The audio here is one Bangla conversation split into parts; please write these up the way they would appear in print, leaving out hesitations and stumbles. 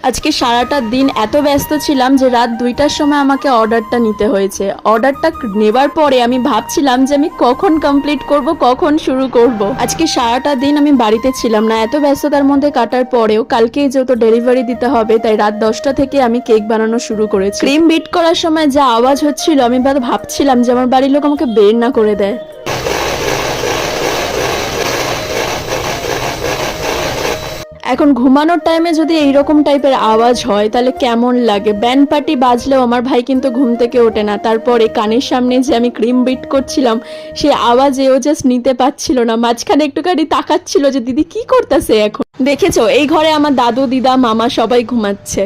আজকে সারাটা দিন এত ব্যস্ত ছিলাম যে রাত 2টার সময় আমাকে অর্ডারটা নিতে হয়েছে। অর্ডারটা নেবার পরে আমি ভাবছিলাম যে আমি কখন কমপ্লিট করব, কখন শুরু করব। আজকে সারাটা দিন আমি বাড়িতে ছিলাম না, এত ব্যস্ততার মধ্যে কাটার পরেও কালকেই যেহেতু ডেলিভারি দিতে হবে তাই রাত 10টা থেকে আমি কেক বানানো শুরু করেছি। ক্রিম বিট করার সময় যা আওয়াজ হচ্ছিল আমি ভাবছিলাম যে আমার বাড়ির লোক আমাকে বের না করে দেয়। এখন ঘুমানোর টাইমে যদি এইরকম টাইপের আওয়াজ হয় তাহলে কেমন লাগে। ব্যান্ড পার্টি বাজলেও আমার ভাই কিন্তু ঘুম থেকে ওঠে না। তারপরে কানের সামনে যে আমি ক্রিম বিট করছিলাম সেই আওয়াজে ও জাস্ট নিতে পারছিল না, মাঝখানে একটুখানি তাকাচ্ছিল যে দিদি কি করতেছে এখন। দেখেছো এই ঘরে আমার দাদু দিদা মামা সবাই ঘুমাচ্ছে,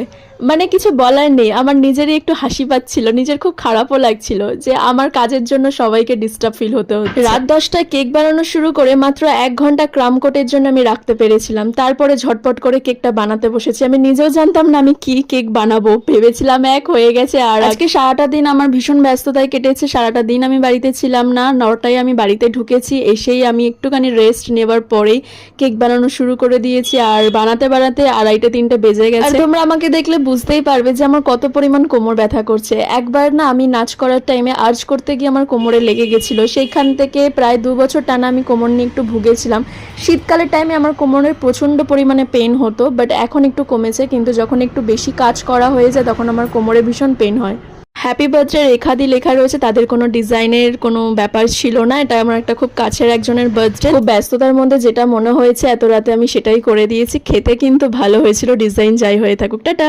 মানে কিছু বলার নেই। আমার নিজেরই একটু হাসি পাচ্ছিল, নিজের খুব খারাপও লাগছিল যে আমার কাজের জন্য সবাইকে ডিস্টার্ব ফিল হতে হচ্ছে। রাত 10টায় কেক বানানো শুরু করে মাত্র 1 ঘন্টা ক্রাম কোটের জন্য আমি রাখতে পেরেছিলাম। তারপরে ঝটপট করে কেকটা বানাতে বসেছি। আমি নিজেও জানতাম না আমি কি কেক বানাবো, ভেবেছিলাম এক হয়ে গেছে। আর আজকে সারাটা দিন আমার ভীষণ ব্যস্ততায় কেটেছে। সারাটা দিন আমি বাড়িতে ছিলাম না, 9টায় আমি বাড়িতে ঢুকেছি। এসেই আমি একটুখানি রেস্ট নেবার পরেই কেক বানানো শুরু করে দিয়েছি। আর বানাতে বানাতে 2:30 3টে বেজে গেছে। আর তোমরা আমাকে দেখলে বুঝতেই পারবে যে আমার কত পরিমাণ কোমর ব্যথা করছে। একবার না আমি নাচ করার টাইমে আর্চ করতে গিয়ে আমার কোমরে লেগে গেছিল, সেইখান থেকে প্রায় 2 বছর টানা আমি কোমর নিয়ে একটু ভুগেছিলাম। শীতকালের টাইমে আমার কোমরের প্রচন্ড পরিমাণে পেন হতো, বাট এখন একটু কমেছে। কিন্তু যখন একটু বেশি কাজ করা হয়ে যায় তখন আমার কোমরে ভীষণ পেন হয়। হ্যাপি বার্থডে রেখাদি লেখা রয়েছে, তাদের কোনো ডিজাইনের কোনো ব্যাপার ছিল না। এটা আমার একটা খুব কাছের একজনের বার্থডে। খুব ব্যস্ততার মধ্যে যেটা মনে হয়েছে এত রাতে আমি সেটাই করে দিয়েছি। খেতে কিন্তু ভালো হয়েছিল, ডিজাইন যাই হয়ে থাকুক। টাটা।